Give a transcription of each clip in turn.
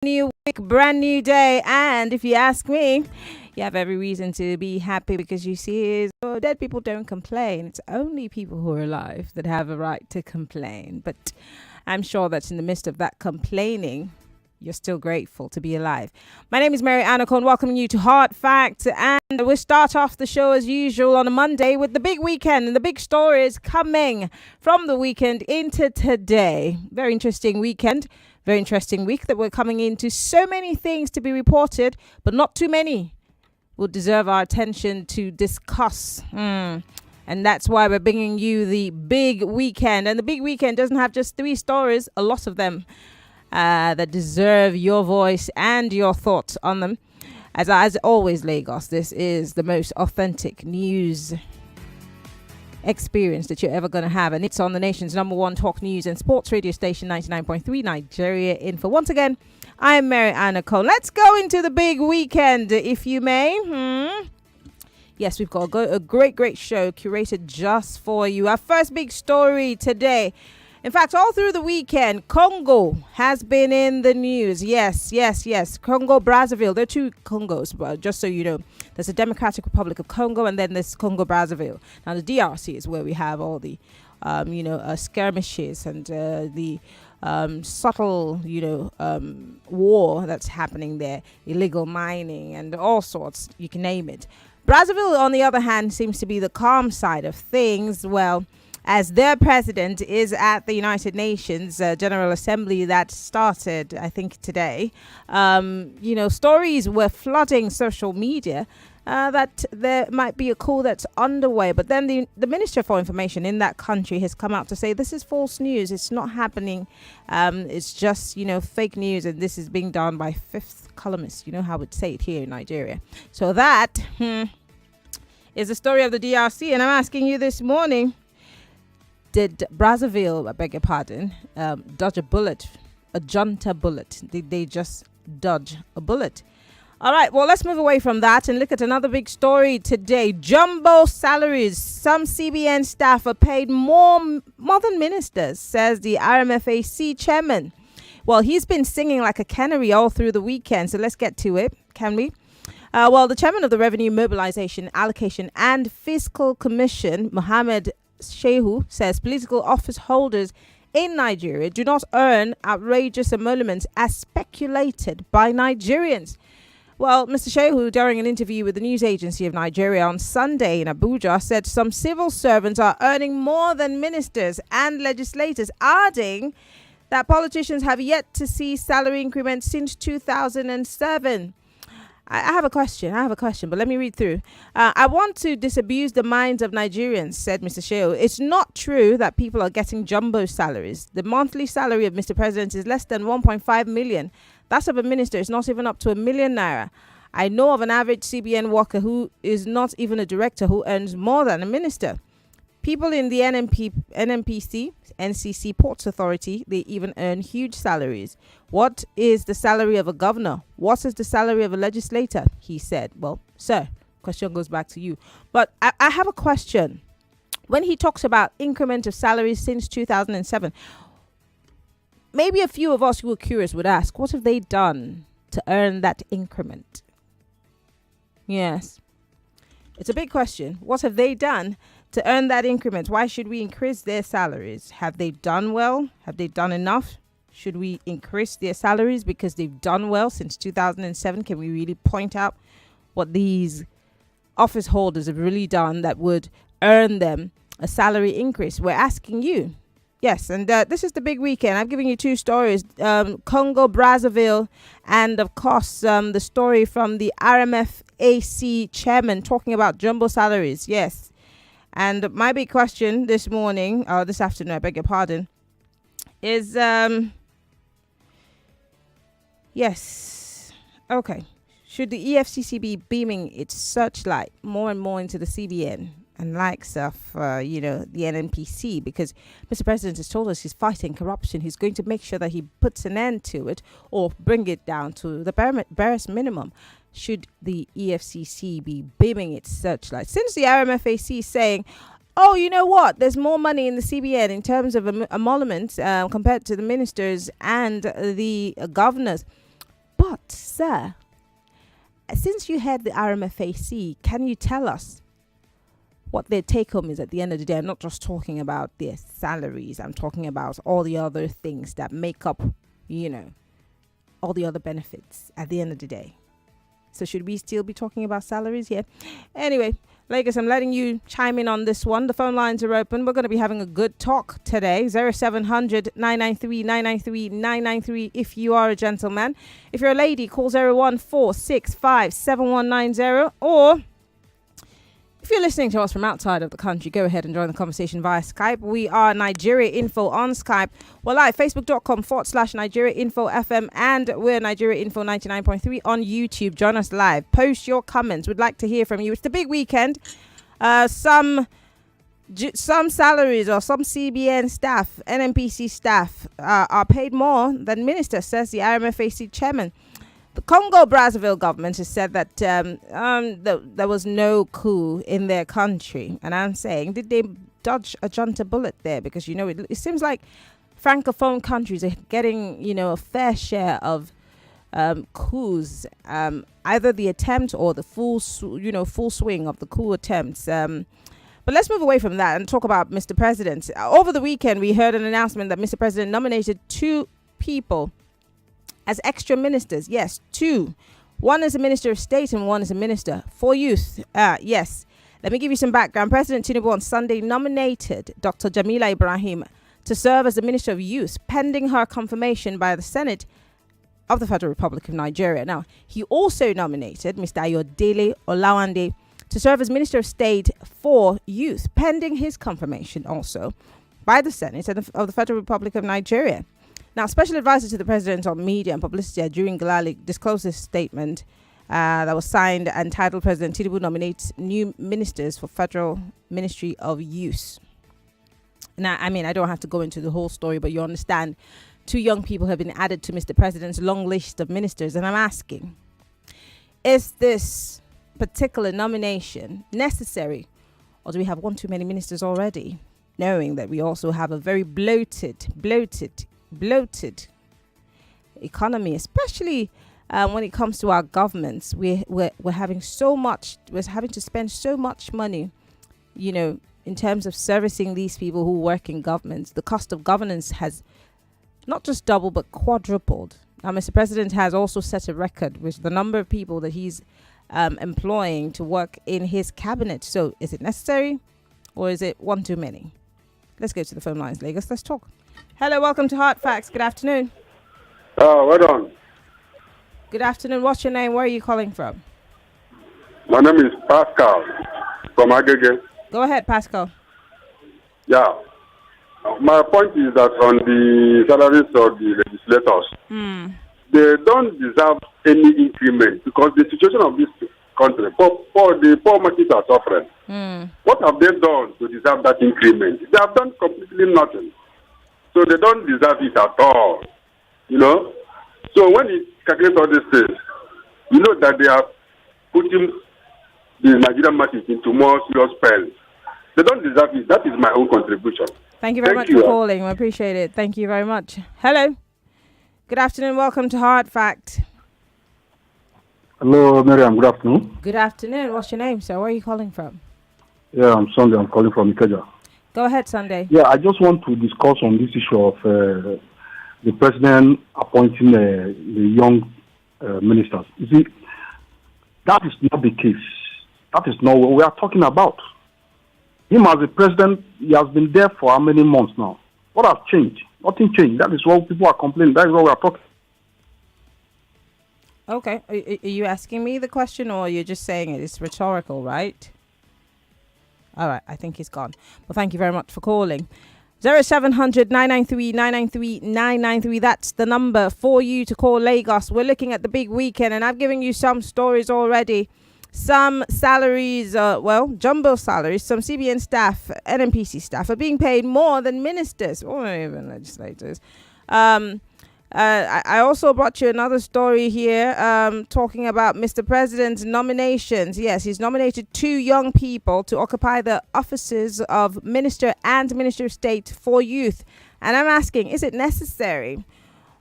New week, brand new day, and if you ask me, you have every reason to be happy because you see, dead people don't complain. It's only people who are alive that have a right to complain. But I'm sure that in the midst of that complaining, you're still grateful to be alive. My name is Mary Okon, welcoming you to Hard Facts, and we'll start off the show as usual on a Monday with the big weekend and the big stories coming from the weekend into today. Very interesting weekend. Very interesting week that we're coming into. So many things to be reported, but not too many will deserve our attention to discuss. And that's why we're bringing you the big weekend. And the big weekend doesn't have just 3 stories, a lot of them that deserve your voice and your thoughts on them. As always, Lagos, this is the most authentic news experience that you're ever going to have, and it's on the nation's #1 talk news and sports radio station 99.3 Nigeria Info. Once again, I'm Mary Okon. Let's go into the big weekend, if you may. Yes, we've got a great show curated just for you. Our first big story today. In fact, all through the weekend, Congo has been in the news. Yes. Congo Brazzaville. There are 2 Congos, but just so you know. There's the Democratic Republic of Congo, and then there's Congo Brazzaville. Now, the DRC is where we have all the, skirmishes and the subtle, war that's happening there, illegal mining and all sorts, you can name it. Brazzaville, on the other hand, seems to be the calm side of things. Well, as their president is at the United Nations General Assembly that started, I think, today, stories were flooding social media that there might be a coup that's underway. But then the Minister for Information in that country has come out to say this is false news. It's not happening. It's just, fake news. And this is being done by fifth columnists. You know how we'd say it here in Nigeria. So that is the story of the DRC. And I'm asking you this morning, did Brazzaville, I beg your pardon, dodge a bullet, a junta bullet? Did they just dodge a bullet? All right, well, let's move away from that and look at another big story today. Jumbo salaries. Some CBN staff are paid more than ministers, says the RMFAC chairman. Well, he's been singing like a canary all through the weekend, so let's get to it, can we? The chairman of the Revenue Mobilization, Allocation and Fiscal Commission, Mohammed Shehu, says political office holders in Nigeria do not earn outrageous emoluments as speculated by Nigerians. Well, Mr. Shehu, during an interview with the news agency of Nigeria on Sunday in Abuja, said some civil servants are earning more than ministers and legislators, adding that politicians have yet to see salary increments since 2007. I have a question, but let me read through. I want to disabuse the minds of Nigerians, said Mr. Shehu. It's not true that people are getting jumbo salaries. The monthly salary of Mr. President is less than 1.5 million. That's of a minister. It's not even up to 1 million naira. I know of an average CBN worker who is not even a director who earns more than a minister. People in the NNPC, NCC Ports Authority, they even earn huge salaries. What is the salary of a governor? What is the salary of a legislator? He said. Well, sir, question goes back to you. But I have a question. When he talks about increment of salaries since 2007, maybe a few of us who are curious would ask, what have they done to earn that increment? Yes. It's a big question. What have they done to earn that increment? Why should we increase their salaries? Have they done well? Have they done enough? Should we increase their salaries because they've done well since 2007? Can we really point out what these office holders have really done that would earn them a salary increase? We're asking you. Yes, and this is the big weekend. I'm giving you 2 stories. Congo Brazzaville and, of course, the story from the RMFAC chairman talking about jumbo salaries. Yes. And my big question this afternoon, I beg your pardon, is, should the EFCC be beaming its searchlight more and more into the CBN and likes of, the NNPC? Because Mr. President has told us he's fighting corruption. He's going to make sure that he puts an end to it or bring it down to the barest minimum. Should the EFCC be beaming its searchlight? Since the RMFAC is saying, oh, you know what? There's more money in the CBN in terms of emoluments compared to the ministers and the governors. But, sir, since you head the RMFAC, can you tell us what their take home is at the end of the day? I'm not just talking about their salaries. I'm talking about all the other things that make up, all the other benefits at the end of the day. So should we still be talking about salaries here? Anyway, Lagos, I'm letting you chime in on this one. The phone lines are open. We're going to be having a good talk today. 0700 993 993 993 if you are a gentleman. If you're a lady, call 01465 7190. Or if you're listening to us from outside of the country, go ahead and join the conversation via Skype. We are Nigeria Info on Skype. We're live, facebook.com/Nigeria Info FM, and we're Nigeria Info 99.3 on YouTube. Join us live. Post your comments. We'd like to hear from you. It's the big weekend. Some salaries or some CBN staff, NNPC staff are paid more than ministers, says the RMFAC chairman. The Congo Brazzaville government has said that there was no coup in their country. And I'm saying, did they dodge a junta bullet there? Because, it seems like Francophone countries are getting, a fair share of coups, either the attempt or the full swing of the coup attempts. But let's move away from that and talk about Mr. President. Over the weekend, we heard an announcement that Mr. President nominated 2 people as extra ministers. Yes, 2. One is a minister of state and one is a minister for youth. Yes. Let me give you some background. President Tinubu on Sunday nominated Dr. Jamila Ibrahim to serve as the Minister of Youth, pending her confirmation by the Senate of the Federal Republic of Nigeria. Now, he also nominated Mr. Ayodele Olawande to serve as Minister of State for Youth, pending his confirmation also by the Senate of the Federal Republic of Nigeria. Now, Special Advisor to the President on Media and Publicity, During Galali, disclosed this statement that was signed and titled President Tinubu nominates new ministers for Federal Ministry of Youth. Now, I don't have to go into the whole story, but you understand 2 young people have been added to Mr. President's long list of ministers. And I'm asking, is this particular nomination necessary, or do we have one too many ministers already, knowing that we also have a very bloated economy, especially when it comes to our governments? We're having to spend so much money, in terms of servicing these people who work in governments. The cost of governance has not just doubled but quadrupled. Now, Mr. President has also set a record with the number of people that he's employing to work in his cabinet. So is it necessary, or is it one too many? Let's go to the phone lines, Lagos. Let's talk. Hello, welcome to Hard Facts. Good afternoon. Well done. Good afternoon. What's your name? Where are you calling from? My name is Pascal from Agege. Go ahead, Pascal. Yeah. My point is that on the salaries of the legislators, they don't deserve any increment because the situation of this country, for the poor market are suffering. What have they done to deserve that increment? They have done completely nothing. So they don't deserve it at all, So when you calculate all these things, that they are putting the Nigerian market into more serious peril. They don't deserve it. That is my own contribution. Thank you very much for calling. I appreciate it. Thank you very much. Hello. Good afternoon. Welcome to Hard Fact. Hello, Miriam. Good afternoon. Good afternoon. What's your name, sir? Where are you calling from? Yeah, I'm Sunday. I'm calling from Ikeja. Go ahead, Sunday. Yeah, I just want to discuss on this issue of the president appointing the young ministers. You see, that is not the case. That is not what we are talking about. Him as a president, he has been there for how many months now? What has changed? Nothing changed. That is what people are complaining. That is what we are talking. Okay. Are you asking me the question, or you're just saying it's rhetorical, right? All right, I think he's gone. Well, thank you very much for calling. 0700 993 993 993. That's the number for you to call Lagos. We're looking at the big weekend, and I've given you some stories already. Some salaries, jumbo salaries, some CBN staff, NNPC staff are being paid more than ministers or even legislators. I also brought you another story here talking about Mr. President's nominations. Yes, he's nominated 2 young people to occupy the offices of Minister and Minister of State for Youth. And I'm asking, is it necessary,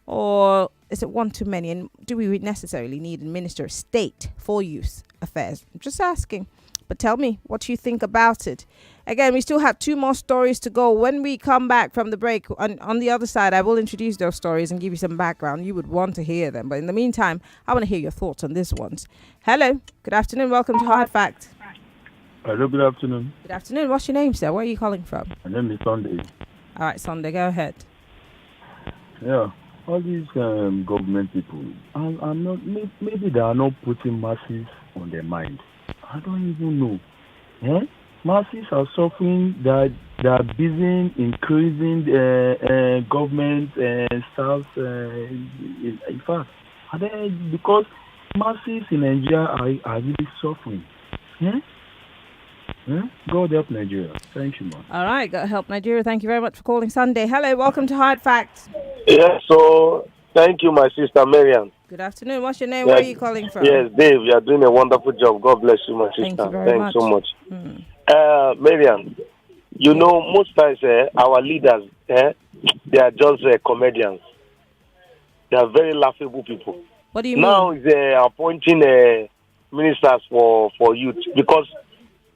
or is it one too many? And do we necessarily need a Minister of State for Youth Affairs? I'm just asking. But tell me what you think about it. Again, we still have 2 more stories to go. When we come back from the break, on the other side, I will introduce those stories and give you some background. You would want to hear them. But in the meantime, I want to hear your thoughts on these ones. Hello. Good afternoon. Welcome to Hard Fact. Hello, good afternoon. Good afternoon. What's your name, sir? Where are you calling from? My name is Sunday. All right, Sunday, go ahead. Yeah, all these government people, I'm not. Maybe they are not putting masses on their mind. I don't even know. Masses are suffering. They are busy increasing government staff. In fact, because masses in Nigeria are really suffering. God help Nigeria. Thank you, man. All right, God help Nigeria. Thank you very much for calling Sunday. Hello, welcome to Hard Facts. Yeah, so thank you, my sister Marian. Good afternoon. What's your name? Where are you calling from? Yes, Dave, you are doing a wonderful job. God bless you, my sister. Thank you very much. Thanks so much. Marian, you know, most times our leaders, they are just comedians. They are very laughable people. What do you mean? Now they're appointing ministers for youth because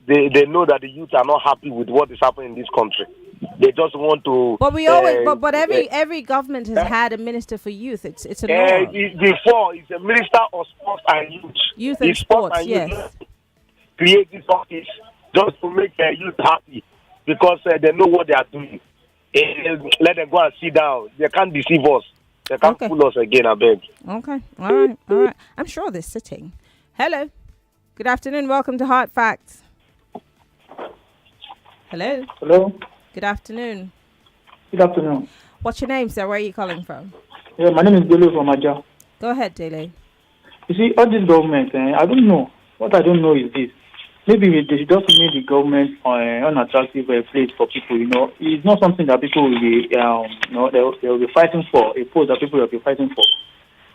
they know that the youth are not happy with what is happening in this country. They just want to. But we always, but every government has had a minister for youth. It's a norm. Before it's a minister of sports and youth. Youth and sports, yes. Youth create this office just to make youth happy because they know what they are doing. Let them go and sit down. They can't deceive us. They can't fool us again. I beg. Okay, all right. I'm sure they're sitting. Hello, good afternoon. Welcome to Hard Facts. Hello. Hello. Good afternoon. Good afternoon. What's your name, sir? Where are you calling from? Yeah, my name is Dele from Aja. Go ahead, Dele. You see, all this government, I don't know. What I don't know is this. Maybe they should just make the government unattractive place for people, you know. It's not something that people will be, they'll be fighting for, a post that people will be fighting for.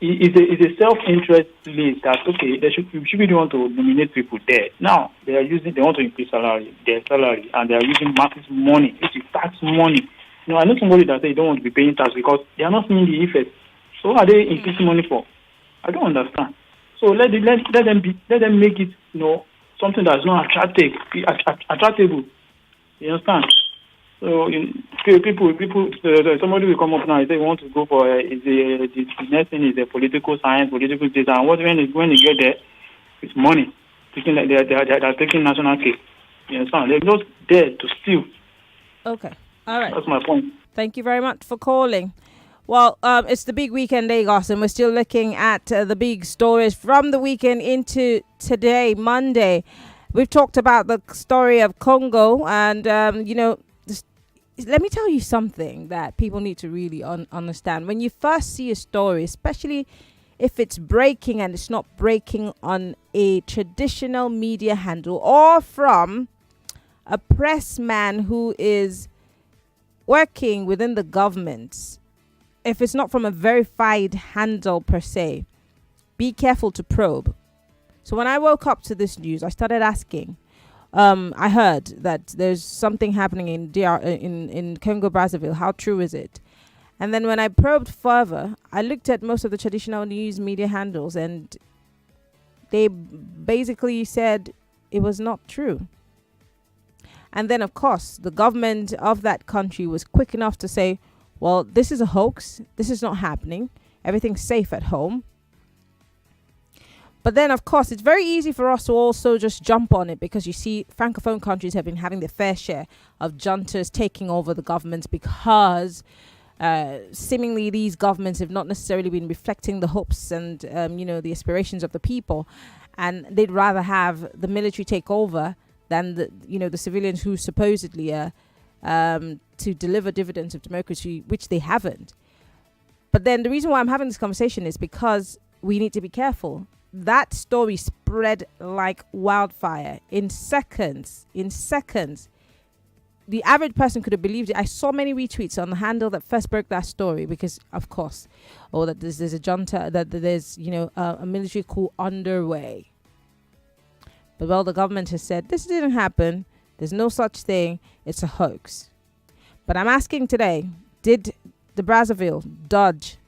It's a self-interest list that, okay, they should be the one to nominate people there. Now, they want to increase their salary, and they are using massive money, which is tax money. You know, I know somebody that say they don't want to be paying tax because they are not seeing the effect. So what are they increasing money for? I don't understand. So let them make it, you know, something that's not attractable. You understand? So somebody will come up now and say want to go for the next thing is a political science, political data, and when they get there, it's money. Thinking like they're taking national cake. You understand? They're just there to steal. Okay, all right. That's my point. Thank you very much for calling. Well, it's the big weekend, Lagos, and we're still looking at the big stories from the weekend into today, Monday. We've talked about the story of Congo, and let me tell you something that people need to really understand. When you first see a story, especially if it's breaking and it's not breaking on a traditional media handle or from a press man who is working within the government, if it's not from a verified handle per se, be careful to probe. So when I woke up to this news, I started asking. I heard that there's something happening in Congo Brazzaville. How true is it? And then when I probed further, I looked at most of the traditional news media handles, and they basically said it was not true. And then, of course, the government of that country was quick enough to say, well, this is a hoax. This is not happening. Everything's safe at home. But then, of course, it's very easy for us to also just jump on it because you see Francophone countries have been having their fair share of juntas taking over the governments because seemingly these governments have not necessarily been reflecting the hopes and, the aspirations of the people. And they'd rather have the military take over than the civilians who supposedly are to deliver dividends of democracy, which they haven't. But then the reason why I'm having this conversation is because we need to be careful. That story spread like wildfire in seconds. The average person could have believed it. I saw many retweets on the handle that first broke that story because, of course, that there's a junta, that there's, a military coup underway. But, well, the government has said this didn't happen. There's no such thing. It's a hoax. But I'm asking today, did the Brazzaville dodge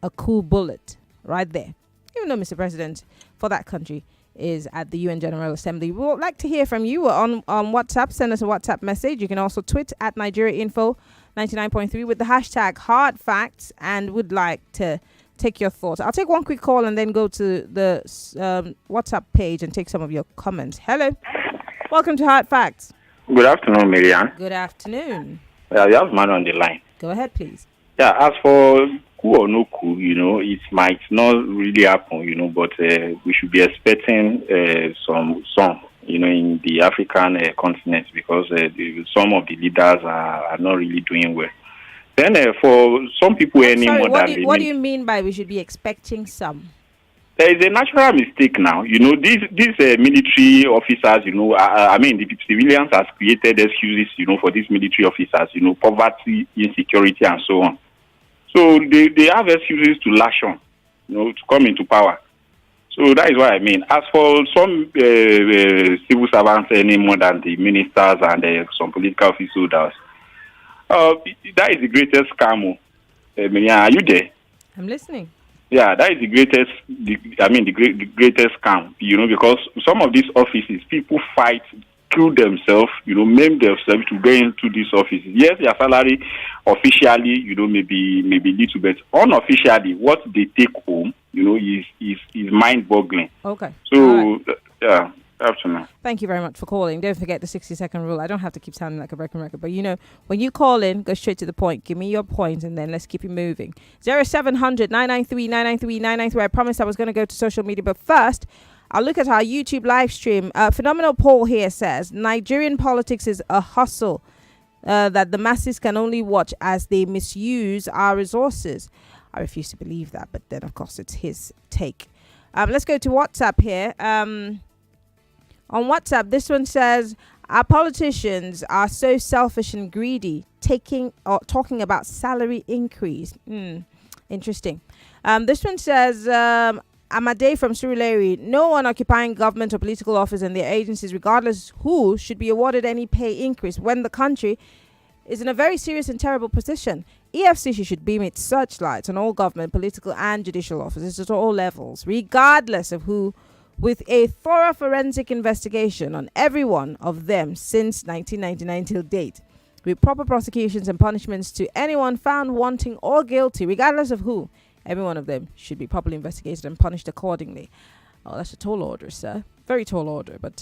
a coup bullet right there. Even though Mr. President for that country is at the UN General Assembly. We would like to hear from you on WhatsApp. Send us a WhatsApp message. You can also tweet at Nigeria Info 99.3 with the hashtag hard facts, and would like to take your thoughts. I'll take one quick call and then go to the WhatsApp page and take some of your comments. Hello. Welcome to Hard Facts. Good afternoon, Marianne. Good afternoon. We have man on the line. Go ahead, please. Yeah, as for coup or no coup, it might not really happen, but we should be expecting some, in the African continent, because some of the leaders are not really doing well. Then for some people, what do you mean by we should be expecting some? There is a natural mistake now. These military officers, the civilians has created excuses, for these military officers, poverty, insecurity, and so on. So they have excuses to lash on, to come into power. So that is what I mean. As for some civil servants, any more than the ministers and some political office holders, that is the greatest scam. Are you there? I'm listening. Yeah, that is the greatest scam, because some of these offices, people fight, kill themselves, maim themselves to get into these offices. Yes, their salary officially, maybe little bit. Unofficially, what they take home, is mind-boggling. Okay. So, yeah. Afternoon. Thank you very much for calling. Don't forget the 60-second rule. I don't have to keep sounding like a broken record, but when you call in, go straight to the point. Give me your point, and then let's keep it moving. 0700 993 993 993. I promised I was going to go to social media, but first, I'll look at our YouTube live stream. Phenomenal Paul here says Nigerian politics is a hustle that the masses can only watch as they misuse our resources. I refuse to believe that, but then of course it's his take. Let's go to WhatsApp here. On WhatsApp, this one says, our politicians are so selfish and greedy, talking about salary increase. Interesting. This one says, Amade from Surulere, no one occupying government or political office and their agencies, regardless who, should be awarded any pay increase when the country is in a very serious and terrible position. EFCC should beam its searchlights on all government, political and judicial offices at all levels, regardless of who, with a thorough forensic investigation on every one of them since 1999 till date, with proper prosecutions and punishments to anyone found wanting or guilty, regardless of who. Every one of them should be properly investigated and punished accordingly. Oh, that's a tall order, sir. Very tall order, but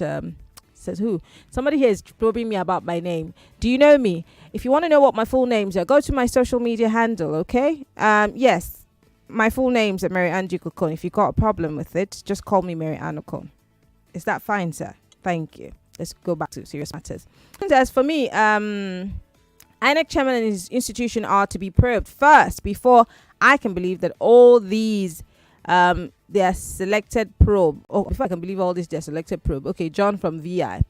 says who? Somebody here is probing me about my name. Do you know me? If you want to know what my full names are, go to my social media handle, okay? Yes. My full name's Mary Ann Okon. If you've got a problem with it, just call me Mary Ann Okon. Is that fine, sir? Thank you. Let's go back to serious matters. As for me, INEC chairman and his institution are to be probed first before I can believe that all these their selected probe. Oh, if I can believe all this, their selected probe. Okay, John from VI.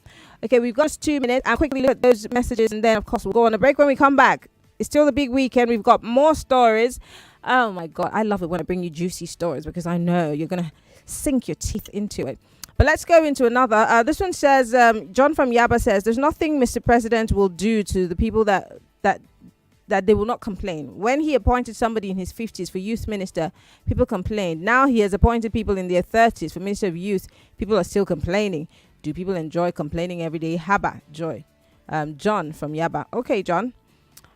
Okay, we've got 2 minutes. I'll quickly look at those messages, and then of course we'll go on a break. When we come back, it's still the big weekend. We've got more stories. Oh my God, I love it when I bring you juicy stories, because I know you're going to sink your teeth into it. But let's go into another. This one says, John from Yaba says, there's nothing Mr. President will do to the people that they will not complain. When he appointed somebody in his 50s for youth minister, people complained. Now he has appointed people in their 30s for minister of youth. People are still complaining. Do people enjoy complaining every day? Haba, joy. John from Yaba. Okay, John.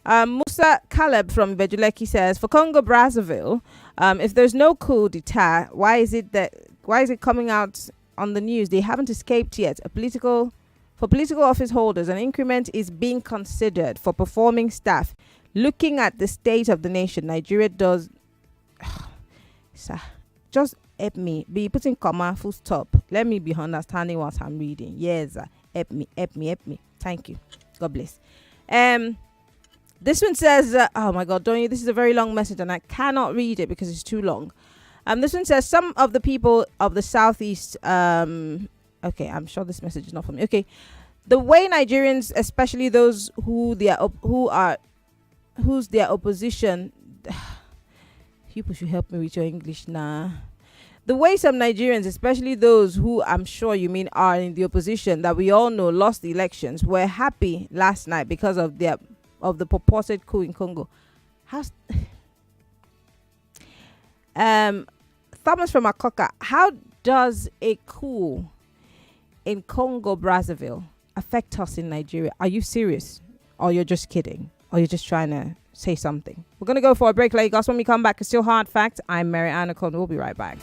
Musa Caleb from Bejuleki says, for Congo Brazzaville, if there's no coup d'etat, why is it coming out on the news? They haven't escaped yet. For political office holders, an increment is being considered for performing staff. Looking at the state of the nation, Nigeria does. Just help me. Be putting comma, full stop. Let me be understanding what I'm reading. Yes, help me. Thank you. God bless. This one says, oh my God, don't you? This is a very long message and I cannot read it because it's too long. This one says, some of the people of the southeast, okay, I'm sure this message is not for me. Okay. The way Nigerians, especially those who's their opposition, people should help me with your English now. The way some Nigerians, especially those who I'm sure you mean are in the opposition that we all know lost the elections, were happy last night because of the purported coup in Congo. Thomas from Akoka, how does a coup in Congo Brazzaville affect us in Nigeria? Are you serious? Or you're just kidding? Or you're just trying to say something? We're going to go for a break, Lagos. When we come back, it's still Hard Fact. I'm Mary Ann Okon. We'll be right back.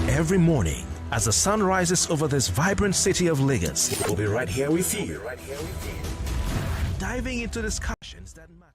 Every morning, as the sun rises over this vibrant city of Lagos, we'll be right here with you. Diving into discussions that matter.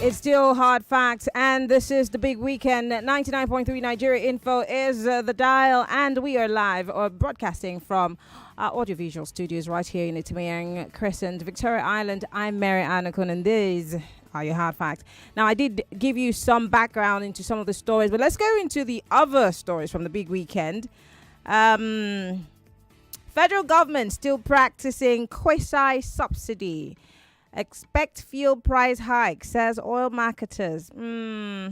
It's still hard facts, and this is the big weekend. 99.3 Nigeria Info is the dial, and we are live or broadcasting from our audiovisual studios right here in Itimayang Crescent, Victoria Island. I'm Mary Anakun, and these are your hard facts. Now, I did give you some background into some of the stories, but let's go into the other stories from the big weekend. Federal government still practicing quasi-subsidy. Expect fuel price hike, says oil marketers. You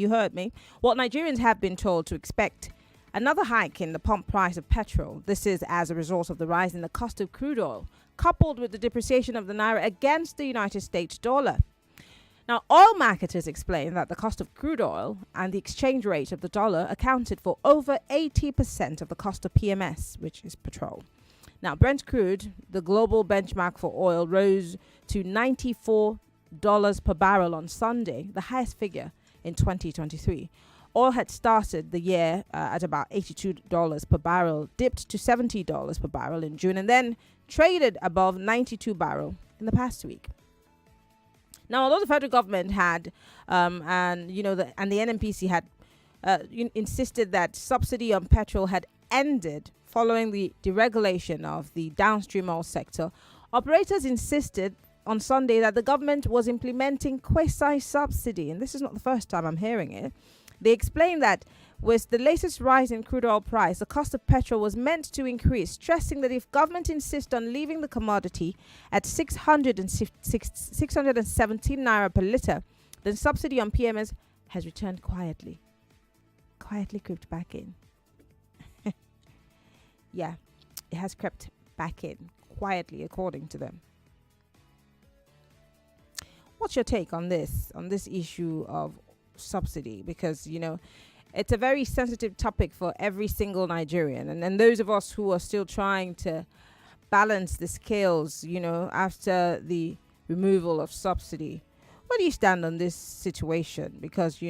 heard me. Well, Nigerians have been told to expect another hike in the pump price of petrol. This is as a result of the rise in the cost of crude oil, coupled with the depreciation of the naira against the United States dollar. Now, oil marketers explain that the cost of crude oil and the exchange rate of the dollar accounted for over 80% of the cost of PMS, which is petrol. Now, Brent crude, the global benchmark for oil, rose to $94 per barrel on Sunday, the highest figure in 2023. Oil had started the year at about $82 per barrel, dipped to $70 per barrel in June, and then traded above $92 barrel in the past week. Now, although the federal government had, and the NNPC had insisted that subsidy on petrol had ended following the deregulation of the downstream oil sector, operators insisted on Sunday that the government was implementing quasi-subsidy, and this is not the first time I'm hearing it. They explained that with the latest rise in crude oil price, the cost of petrol was meant to increase, stressing that if government insists on leaving the commodity at 617 naira per litre, then subsidy on PMS has returned quietly crept back in. Yeah, it has crept back in quietly, according to them. What's your take on this issue of subsidy? Because, it's a very sensitive topic for every single Nigerian. And those of us who are still trying to balance the scales, after the removal of subsidy. Where do you stand on this situation? Because,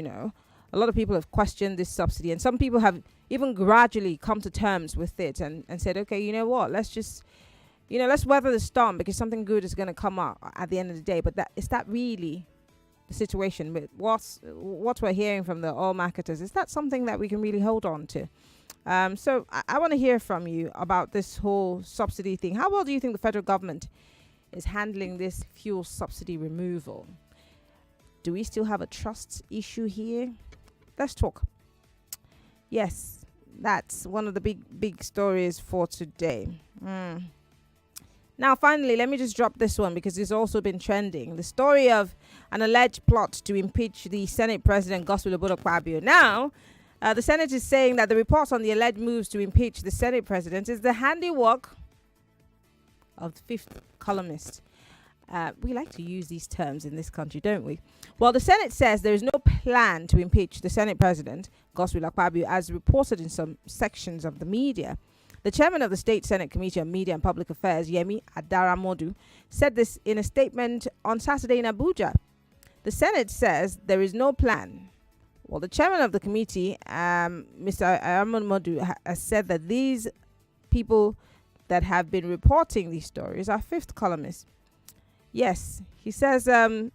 a lot of people have questioned this subsidy, and some people have even gradually come to terms with it and said, okay, you know what, let's just, let's weather the storm because something good is going to come up at the end of the day. But is that really the situation? With what we're hearing from the oil marketers, is that something that we can really hold on to? So I want to hear from you about this whole subsidy thing. How well do you think the federal government is handling this fuel subsidy removal? Do we still have a trust issue here? Let's talk. Yes, that's one of the big stories for today. Now, finally, let me just drop this one because it's also been trending. The story of an alleged plot to impeach the Senate President, Akpabio. Now, the Senate is saying that the reports on the alleged moves to impeach the Senate President is the handiwork of the fifth columnist. We like to use these terms in this country, don't we? Well, the Senate says there is no plan to impeach the Senate President, Akpabio, as reported in some sections of the media. The chairman of the State Senate Committee on Media and Public Affairs, Yemi Adaramodu, said this in a statement on Saturday in Abuja. The Senate says there is no plan. Well, the chairman of the committee, Mr. Adaramodu, has said that these people that have been reporting these stories are fifth columnists. Yes, he says that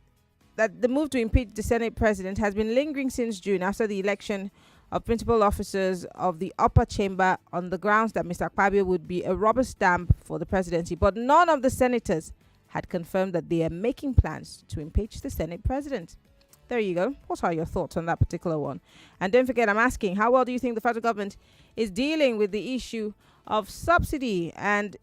the move to impeach the Senate President has been lingering since June after the election of principal officers of the upper chamber on the grounds that Mr. Akpabio would be a rubber stamp for the presidency. But none of the senators had confirmed that they are making plans to impeach the Senate President. There you go. What are your thoughts on that particular one? And don't forget, I'm asking, how well do you think the federal government is dealing with the issue of subsidy? And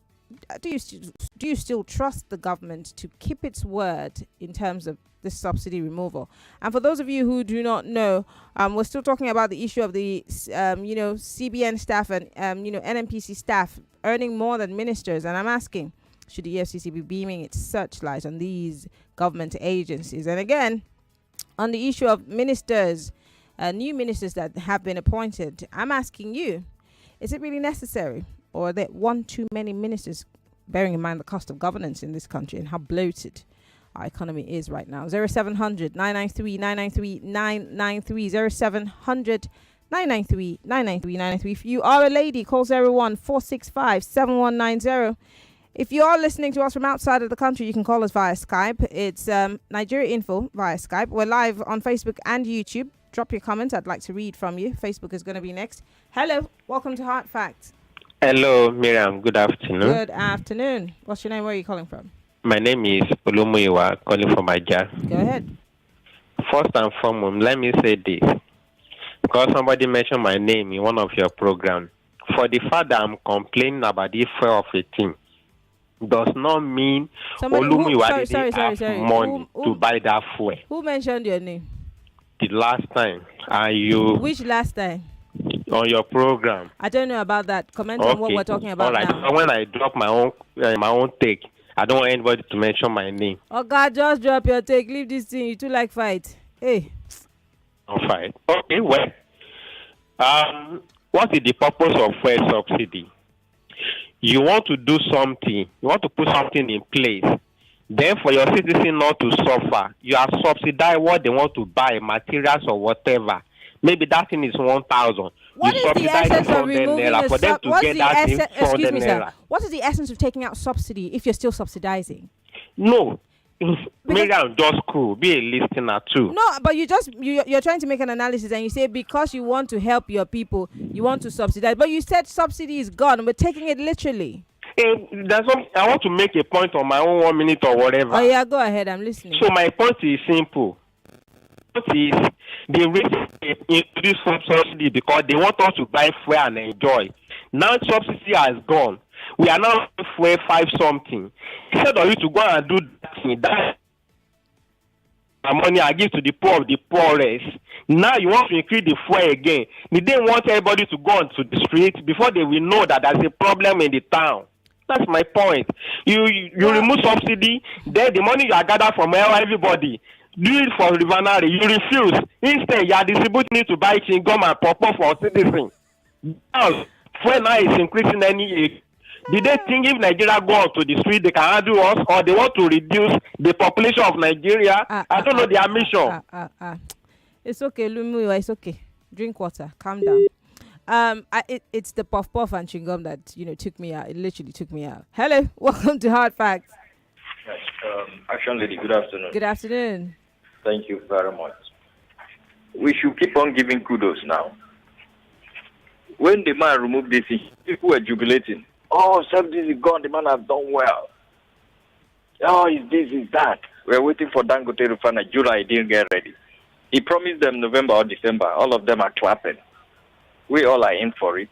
do you still trust the government to keep its word in terms of this subsidy removal? And for those of you who do not know, we're still talking about the issue of the CBN staff and NNPC staff earning more than ministers. And I'm asking, should the EFCC be beaming its searchlight on these government agencies? And again, on the issue of ministers, new ministers that have been appointed, I'm asking you, is it really necessary? Or are there one too many ministers, bearing in mind the cost of governance in this country and how bloated our economy is right now? 0700 993 993 993 0700 993 993 993. If you are a lady, call 01 465 7190. If you are listening to us from outside of the country, you can call us via Skype. It's Nigeria Info via Skype. We're live on Facebook and YouTube. Drop your comments. I'd like to read from you. Facebook is going to be next. Hello. Welcome to Hard Facts. Hello, Miriam. Good afternoon. Good afternoon. What's your name? Where are you calling from? My name is Olumuyiwa, calling from Aja. Go ahead. First and foremost, let me say this. Because somebody mentioned my name in one of your programs. For the fact that I'm complaining about the fuel of a thing, does not mean Olumuyiwa didn't have money to buy that fuel. Who mentioned your name? The last time. And you... Which last time? On your program. I don't know about that. Comment on what we're talking about now. When I drop my own take, I don't want anybody to mention my name. Oh God, just drop your take. Leave this thing. You too like fight. Hey. No fight. Okay, well. What is the purpose of fuel subsidy? You want to do something. You want to put something in place. Then for your citizen not to suffer, you are subsidize what they want to buy, materials or whatever. Maybe that thing is 1,000. What is the essence of removing the for them to get that thing excuse me, sir. What is the essence of taking out subsidy if you're still subsidizing? No. Miriam, just cool. Be a listener too. No, but you're trying to make an analysis and you say because you want to help your people, you want to subsidize. But you said subsidy is gone and we're taking it literally. I want to make a point on my own 1 minute or whatever. Oh yeah, go ahead. I'm listening. So my point is simple. Is they introduce subsidy because they want us to buy fuel and enjoy. Now subsidy has gone. We are now fuel 5 something. Instead of you to go and do that thing, that money I give to the poor of the poorest. Now you want to increase the fuel again. They didn't want everybody to go onto the street before they will know that there's a problem in the town. That's my point. You remove subsidy, then the money you are gathered from everybody. Do it for Rivanari. You refuse. Instead, you are distributing it to buy chewing gum and pop-up for citizens. Now, fuel now is increasing any. Did they think if Nigeria go out to the street, they can handle us, or they want to reduce the population of Nigeria? I don't know their mission. It's okay, Lumu. It's okay. Drink water. Calm down. It's the puff and chewing gum that took me out. It literally took me out. Hello, welcome to Hard Facts. Yes, Action Lady. Good afternoon. Good afternoon. Thank you very much. We should keep on giving kudos now. When the man removed this, people were jubilating. Oh, subsidy is gone. The man has done well. Oh, is this, is that. We're waiting for Dangote Refinery. July didn't get ready. He promised them November or December. All of them are clapping. We all are in for it.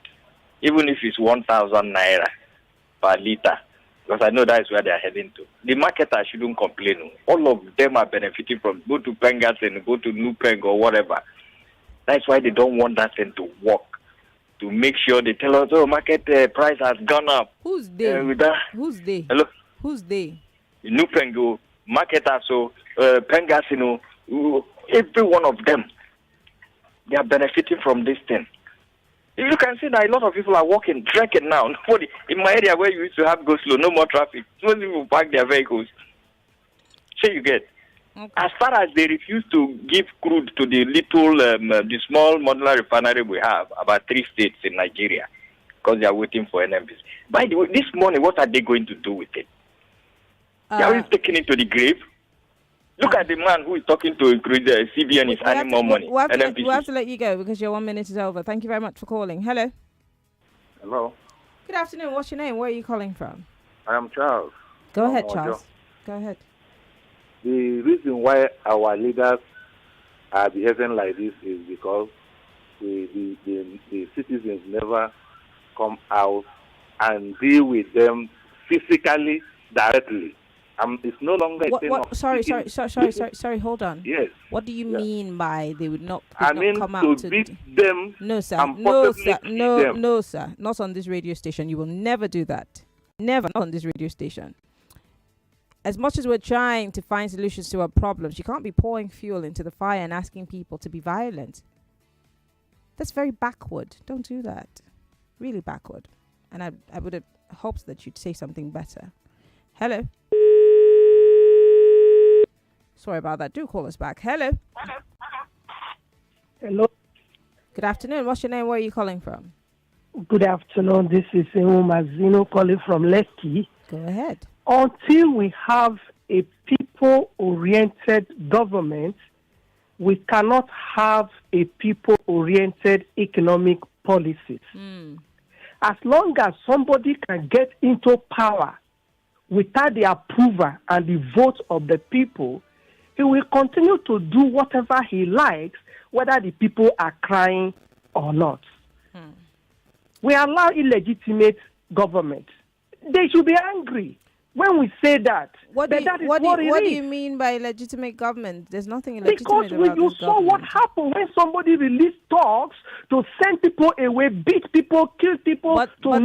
Even if it's 1,000 naira per liter. Because I know that is where they are heading to. The marketers shouldn't complain. All of them are benefiting from go to Pengas and go to Nupeng or whatever. That's why they don't want that thing to work. To make sure they tell us, oh, market price has gone up. Who's they? Who's they? Hello? Who's they? Nupeng, marketers, Pengas, every one of them, they are benefiting from this thing. You can see that a lot of people are walking, trekking now. Nobody, in my area where you used to have go slow, no more traffic. Most people park their vehicles. So you get. Okay. As far as they refuse to give crude to the little, the small modular refinery we have, about 3 states in Nigeria, because they are waiting for NMBs. By the way, this money, what are they going to do with it? They are taking it to the grave. Look at the man who is talking to the CBN is adding more money. We have to let you go because your 1 minute is over. Thank you very much for calling. Hello. Hello. Good afternoon. What's your name? Where are you calling from? I am Charles. Go ahead, Charles. Go ahead. The reason why our leaders are behaving like this is because the citizens never come out and deal with them physically, directly. It's no longer a thing of sorry, hold on. Yes. What do you mean by they would not come out to beat them? No, sir. No, sir. Not on this radio station. You will never do that. Never. Not on this radio station. As much as we're trying to find solutions to our problems, you can't be pouring fuel into the fire and asking people to be violent. That's very backward. Don't do that. Really backward. And I would have hoped that you'd say something better. Hello. Sorry about that. Do call us back. Hello. Hello. Good afternoon. What's your name? Where are you calling from? Good afternoon. This is Mazino calling from Lekki. Go ahead. Until we have a people-oriented government, we cannot have a people-oriented economic policies. As long as somebody can get into power without the approval and the vote of the people, he will continue to do whatever he likes, whether the people are crying or not. We allow illegitimate government. They should be angry when we say that. What do you mean by legitimate government? There's nothing illegitimate because about you this saw government. what happened when somebody released talks to send people away, beat people, kill people. But the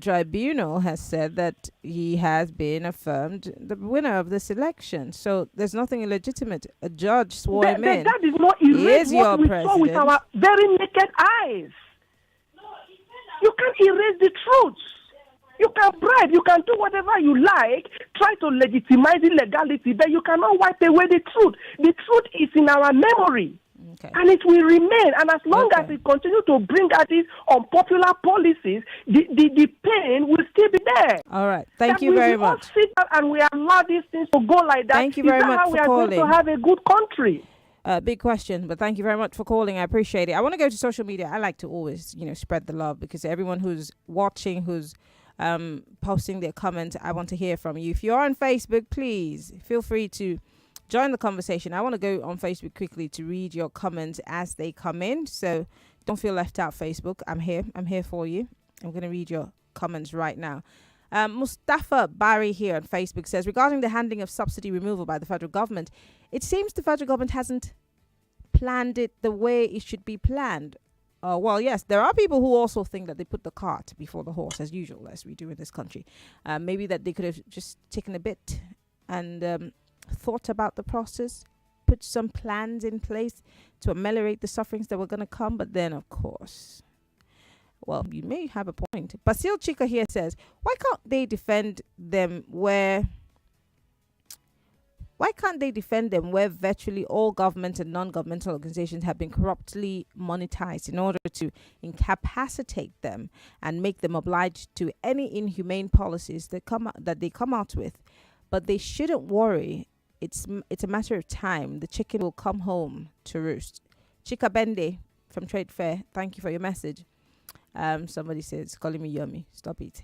tribunal has said that he has been affirmed the winner of this election. So there's nothing illegitimate. A judge swore him in. That is not He erase is what your we president. saw with our very naked eyes. You can't erase the truth. You can bribe, you can do whatever you like, try to legitimize illegality, but you cannot wipe away the truth. The truth is in our memory. And it will remain. And as long as we continue to bring out these unpopular policies, the pain will still be there. All right. Thank you very much. All sit down and we allow these things to go like that. Thank you very much how for we are calling. going to have a good country. Big question, but thank you very much for calling. I appreciate it. I want to go to social media. I like to always, spread the love, because everyone who's watching, who's posting their comments, I want to hear from you. If you're on Facebook, please feel free to join the conversation. I want to go on Facebook quickly to read your comments as they come in, so don't feel left out, Facebook. I'm here for you. I'm going to read your comments right now. Mustafa Barry here on Facebook says, regarding the handling of subsidy removal by the federal government, it seems the federal government hasn't planned it the way it should be planned. Well, yes, there are people who also think that they put the cart before the horse, as usual, as we do in this country. Maybe that they could have just taken a bit and thought about the process, put some plans in place to ameliorate the sufferings that were going to come. But then, of course, well, you may have a point. Basil Chika here says, why can't they defend them where virtually all government and non-governmental organizations have been corruptly monetized in order to incapacitate them and make them obliged to any inhumane policies that they come out with? But they shouldn't worry. It's a matter of time. The chicken will come home to roost. Chika Bende from Trade Fair, thank you for your message. Somebody says, calling me yummy. Stop it.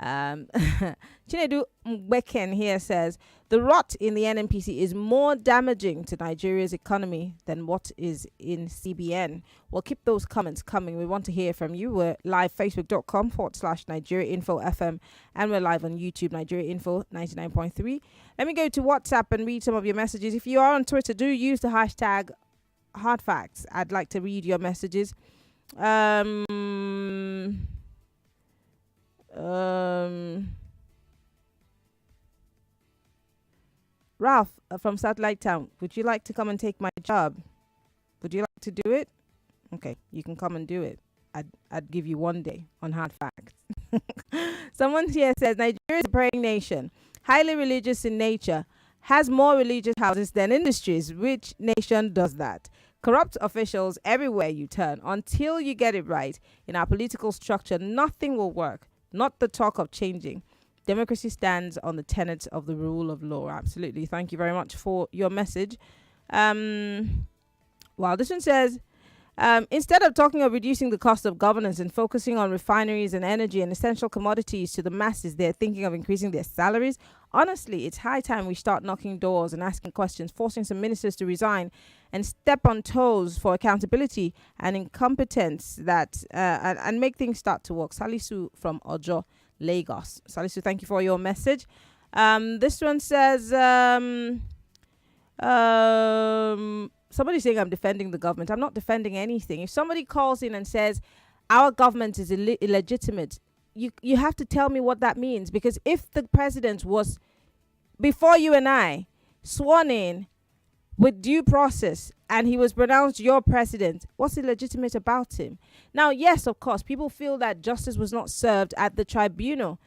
Chinedu Mbeken here says, the rot in the NNPC is more damaging to Nigeria's economy than what is in CBN. Well, keep those comments coming. We want to hear from you. We're live facebook.com/Nigeria Info FM, and we're live on YouTube, Nigeria Info 99.3. Let me go to WhatsApp and read some of your messages. If you are on Twitter, do use the hashtag hardfacts. I'd like to read your messages. Ralph from Satellite Town, would you like to come and take my job? Would you like to do it? Okay, you can come and do it. I'd give you 1 day on hard facts. Someone here says Nigeria is a praying nation, highly religious in nature, has more religious houses than industries. Which nation does that? Corrupt officials everywhere you turn. Until you get it right in our political structure, nothing will work. Not the talk of changing. Democracy stands on the tenets of the rule of law. Absolutely. Thank you very much for your message. Wow, this one says, instead of talking of reducing the cost of governance and focusing on refineries and energy and essential commodities to the masses, they're thinking of increasing their salaries. Honestly, it's high time we start knocking doors and asking questions, forcing some ministers to resign and step on toes for accountability and incompetence that and make things start to work. Salisu from Ojo, Lagos. Salisu, thank you for your message. This one says, somebody's saying I'm defending the government. I'm not defending anything. If somebody calls in and says our government is illegitimate, you have to tell me what that means. Because if the president was, before you and I, sworn in with due process and he was pronounced your president, what's illegitimate about him? Now, yes, of course, people feel that justice was not served at the tribunal.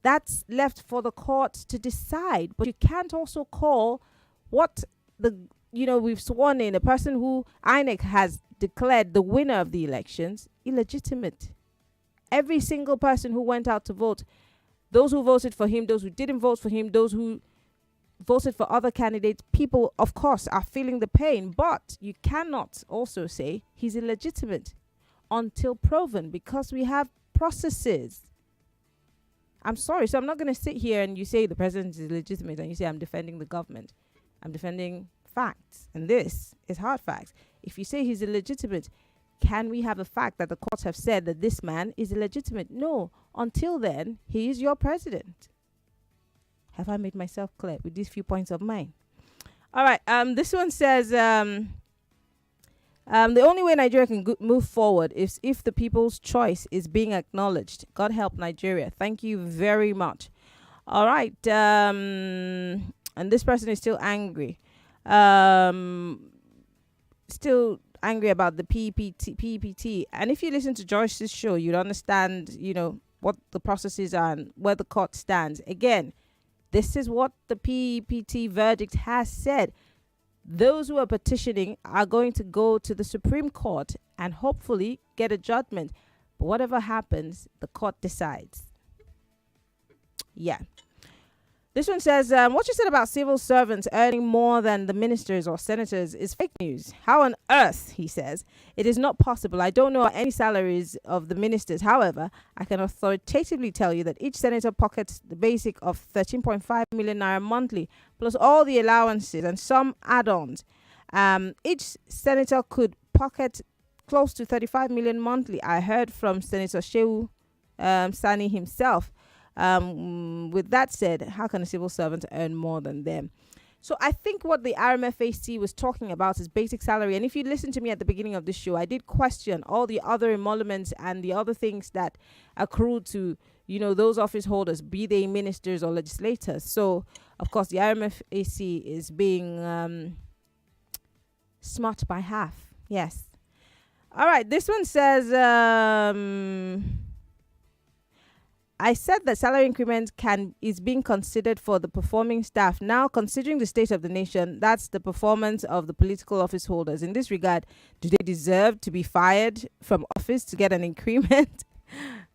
That's left for the court to decide. But you can't also call what we've sworn in, a person who INEC has declared the winner of the elections, illegitimate. Every single person who went out to vote, those who voted for him, those who didn't vote for him, those who voted for other candidates, people, of course, are feeling the pain. But you cannot also say he's illegitimate until proven, because we have processes. I'm sorry. So I'm not going to sit here and you say the president is illegitimate and you say I'm defending the government. I'm defending facts. And this is hard facts. If you say he's illegitimate, can we have a fact that the courts have said that this man is illegitimate? No. Until then, he is your president. Have I made myself clear with these few points of mine? All right. This one says the only way Nigeria can move forward is if the people's choice is being acknowledged. God help Nigeria. Thank you very much. All right. And this person is still angry. Still angry about the PPT. And if you listen to Joyce's show, you'd understand, what the processes are and where the court stands. Again, this is what the PPT verdict has said. Those who are petitioning are going to go to the Supreme Court and hopefully get a judgment. But whatever happens, the court decides. Yeah. This one says, what you said about civil servants earning more than the ministers or senators is fake news. How on earth, he says, it is not possible. I don't know any salaries of the ministers. However, I can authoritatively tell you that each senator pockets the basic of 13.5 million naira monthly, plus all the allowances and some add-ons. Each senator could pocket close to 35 million monthly. I heard from Senator Shehu Sani himself. With that said, how can a civil servant earn more than them? So I think what the RMFAC was talking about is basic salary. And if you listen to me at the beginning of this show, I did question all the other emoluments and the other things that accrue to, those office holders, be they ministers or legislators. So, of course, the RMFAC is being smart by half. Yes. All right. This one says... I said that salary increment is being considered for the performing staff. Now, considering the state of the nation, that's the performance of the political office holders. In this regard, do they deserve to be fired from office to get an increment?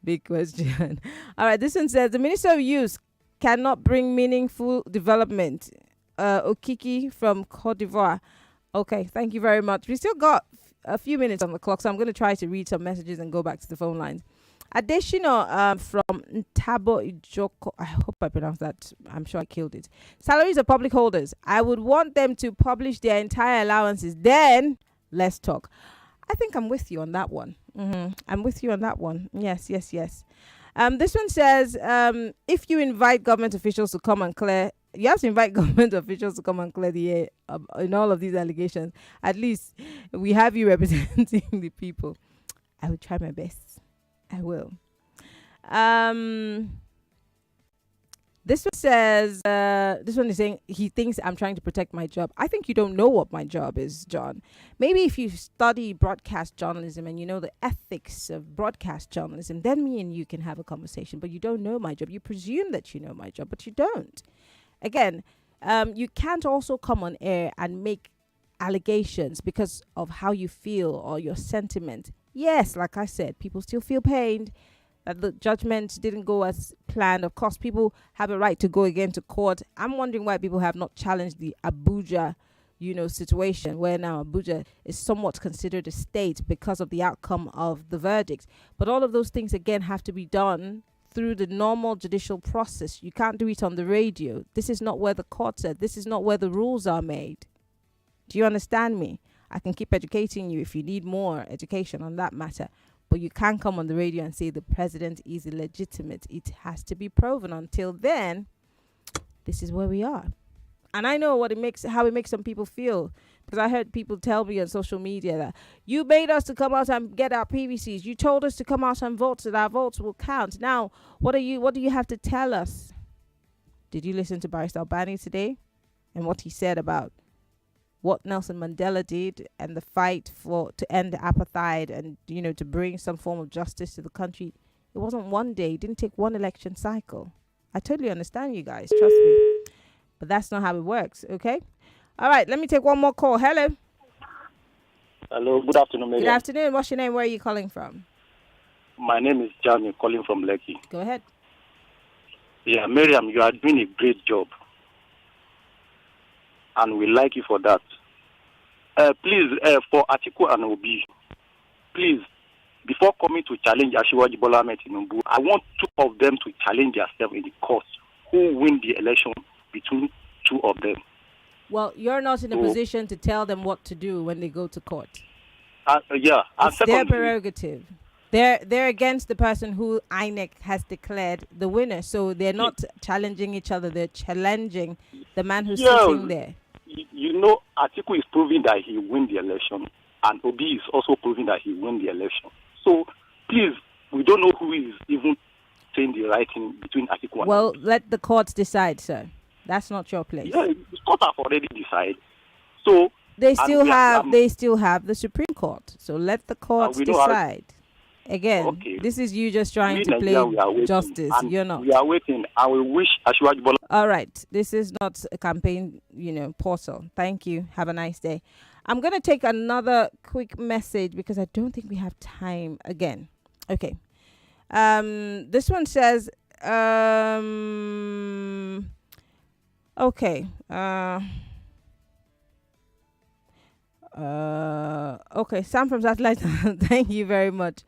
Big question. All right, this one says, the Minister of Youth cannot bring meaningful development. Okiki from Cote d'Ivoire. Okay, thank you very much. We still got a few minutes on the clock, so I'm going to try to read some messages and go back to the phone lines. Additional from Ntabo Ijoko. I hope I pronounced that. I'm sure I killed it. Salaries of public holders. I would want them to publish their entire allowances. Then let's talk. I think I'm with you on that one. I'm with you on that one. Yes. This one says, if you invite government officials to come and clear, you have to invite government officials to come and clear the air in all of these allegations. At least we have you representing the people. I will try my best. I will. This one says, this one is saying he thinks I'm trying to protect my job. I think you don't know what my job is, John. Maybe if you study broadcast journalism and you know the ethics of broadcast journalism, then me and you can have a conversation. But you don't know my job. You presume that you know my job, but you don't. Again, you can't also come on air and make allegations because of how you feel or your sentiment. Yes, like I said, people still feel pained that the judgment didn't go as planned. Of course, people have a right to go again to court. I'm wondering why people have not challenged the Abuja, situation where now Abuja is somewhat considered a state because of the outcome of the verdict. But all of those things, again, have to be done through the normal judicial process. You can't do it on the radio. This is not where the court said. This is not where the rules are made. Do you understand me? I can keep educating you if you need more education on that matter. But you can't come on the radio and say the president is illegitimate. It has to be proven. Until then, this is where we are. And I know how it makes some people feel. Because I heard people tell me on social media that you made us to come out and get our PVCs. You told us to come out and vote so that our votes will count. Now, what do you have to tell us? Did you listen to Barrister Albani today and what he said about what Nelson Mandela did and the fight to end apartheid and, to bring some form of justice to the country? It wasn't one day. It didn't take one election cycle. I totally understand you guys. Trust me. But that's not how it works. Okay. All right. Let me take one more call. Hello. Hello. Good afternoon, Miriam. Good afternoon. What's your name? Where are you calling from? My name is Jamie, calling from Lekki. Go ahead. Yeah, Miriam, you are doing a great job. And we like you for that. Please, for Atiku and Obi, please, before coming to challenge Asiwaju Bola Ahmed Tinubu, I want two of them to challenge themselves in the court. Who win the election between two of them? Well, you're not in a position to tell them what to do when they go to court. Yeah. It's their prerogative. They're against the person who INEC has declared the winner. So they're not challenging each other. They're challenging the man who's sitting there. You know, Atiku is proving that he win the election, and Obi is also proving that he win the election. So, please, we don't know who is even saying the right thing between Atiku and Well, Obi. let the courts decide, sir. That's not your place. Yeah, the court have already decided. So they still have the Supreme Court. So let the courts decide. Again, this is you just trying to play justice. You're not. We are waiting. I will wish Asiwaju Bola. All right. This is not a campaign, portal. Thank you. Have a nice day. I'm going to take another quick message because I don't think we have time again. Okay. This one says, okay. Okay. Sam from Satellite. Thank you very much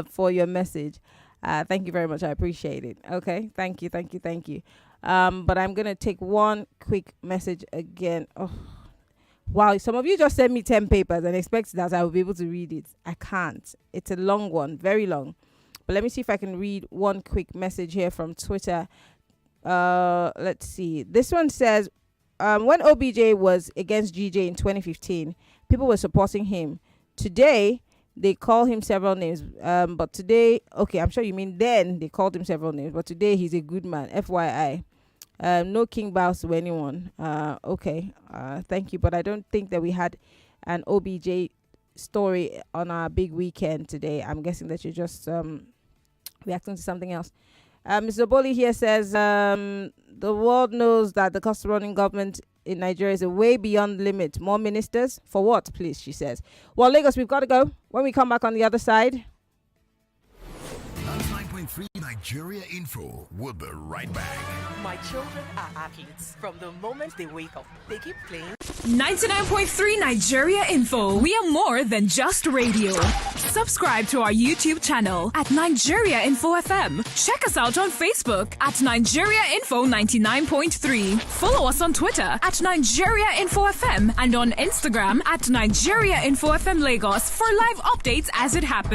for your message. Thank you very much. I appreciate it. Okay. Thank you. But I'm going to take one quick message again. Oh, wow. Some of you just sent me 10 papers and expect that I will be able to read it. I can't. It's a long one. Very long. But let me see if I can read one quick message here from Twitter. Let's see. This one says, when OBJ was against GJ in 2015, people were supporting him. Today, they call him several names. But today, okay, I'm sure you mean then they called him several names. But today, he's a good man. FYI. No king bows to anyone. Okay. Thank you. But I don't think that we had an OBJ story on our big weekend today. I'm guessing that you're just reacting to something else. Mr. Boli here says, the world knows that the cost-running government in Nigeria is a way beyond limit. More ministers? For what, please, she says. Well, Lagos, we've got to go. When we come back on the other side. 99.3 Nigeria Info. We'll be right back. My children are athletes. From the moment they wake up, they keep playing. 99.3 Nigeria Info. We are more than just radio. Subscribe to our YouTube channel at Nigeria Info FM. Check us out on Facebook at Nigeria Info 99.3. Follow us on Twitter at Nigeria Info FM and on Instagram at Nigeria Info FM Lagos for live updates as it happens.